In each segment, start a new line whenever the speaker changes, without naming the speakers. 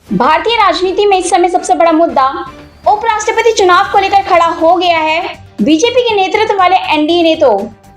भारतीय राजनीति में इस समय सबसे बड़ा मुद्दा उपराष्ट्रपति चुनाव को लेकर खड़ा हो गया है। बीजेपी के नेतृत्व वाले एनडीए ने तो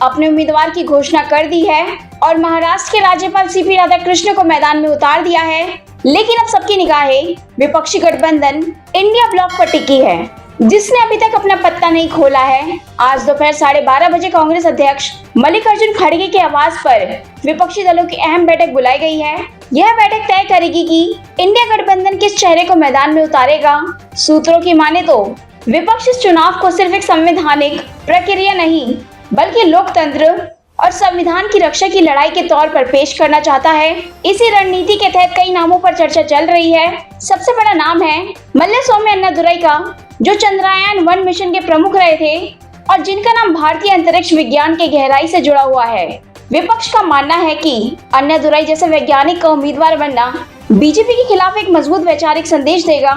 अपने उम्मीदवार की घोषणा कर दी है और महाराष्ट्र के राज्यपाल सीपी राधाकृष्णन को मैदान में उतार दिया है। लेकिन अब सबकी निगाहें विपक्षी गठबंधन इंडिया ब्लॉक पर टिकी है, जिसने अभी तक अपना पत्ता नहीं खोला है। आज दोपहर 12:30 बजे कांग्रेस अध्यक्ष मल्लिकार्जुन खड़गे के आवास पर विपक्षी दलों की अहम बैठक बुलाई गई है। यह बैठक तय करेगी कि इंडिया गठबंधन किस चेहरे को मैदान में उतारेगा। सूत्रों की माने तो विपक्ष इस चुनाव को सिर्फ एक संवैधानिक प्रक्रिया नहीं, बल्कि लोकतंत्र और संविधान की रक्षा की लड़ाई के तौर पर पेश करना चाहता है। इसी रणनीति के तहत कई नामों पर चर्चा चल रही है। सबसे बड़ा नाम है मल्लस्वामी अन्नादुरई का, जो चंद्रयान-1 मिशन के प्रमुख रहे थे और जिनका नाम भारतीय अंतरिक्ष विज्ञान के गहराई से जुड़ा हुआ है। विपक्ष का मानना है कि अन्नादुरई जैसे वैज्ञानिक का उम्मीदवार बनना बीजेपी के खिलाफ एक मजबूत वैचारिक संदेश देगा।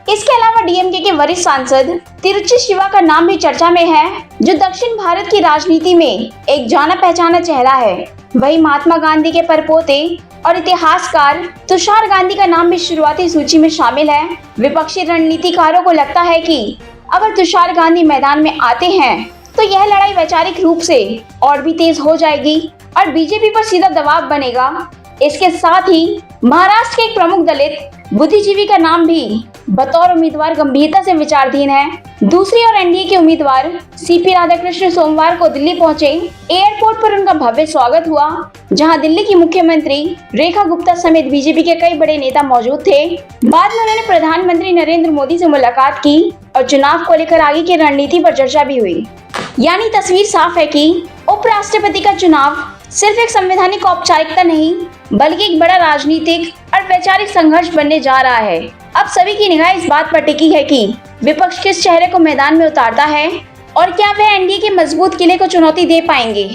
इसके अलावा डीएमके के वरिष्ठ सांसद तिरुचि शिवा का नाम भी चर्चा में है, जो दक्षिण भारत की राजनीति में एक जाना पहचाना चेहरा है। वहीं महात्मा गांधी के परपोते और इतिहासकार तुषार गांधी का नाम भी शुरुआती सूची में शामिल है। विपक्षी रणनीतिकारों को लगता है कि अगर तुषार गांधी मैदान में आते हैं तो यह लड़ाई वैचारिक रूप से और भी तेज हो जाएगी और बीजेपी पर सीधा दबाव बनेगा। इसके साथ ही महाराष्ट्र के एक प्रमुख दलित बुद्धिजीवी का नाम भी बतौर उम्मीदवार गंभीरता से विचाराधीन है। दूसरी ओर एनडीए के उम्मीदवार सीपी राधाकृष्णन सोमवार को दिल्ली पहुंचे। एयरपोर्ट पर उनका भव्य स्वागत हुआ, जहां दिल्ली की मुख्यमंत्री रेखा गुप्ता समेत बीजेपी के कई बड़े नेता मौजूद थे। बाद में उन्होंने प्रधानमंत्री नरेंद्र मोदी से मुलाकात की और चुनाव को लेकर आगे की रणनीति पर चर्चा भी हुई। यानी तस्वीर साफ है कि उपराष्ट्रपति का चुनाव सिर्फ एक संवैधानिक औपचारिकता नहीं, बल्कि एक बड़ा राजनीतिक और वैचारिक संघर्ष बनने जा रहा है। अब सभी की निगाह इस बात पर टिकी है कि विपक्ष किस चेहरे को मैदान में उतारता है और क्या वह एनडीए के मजबूत किले को चुनौती दे पाएंगे।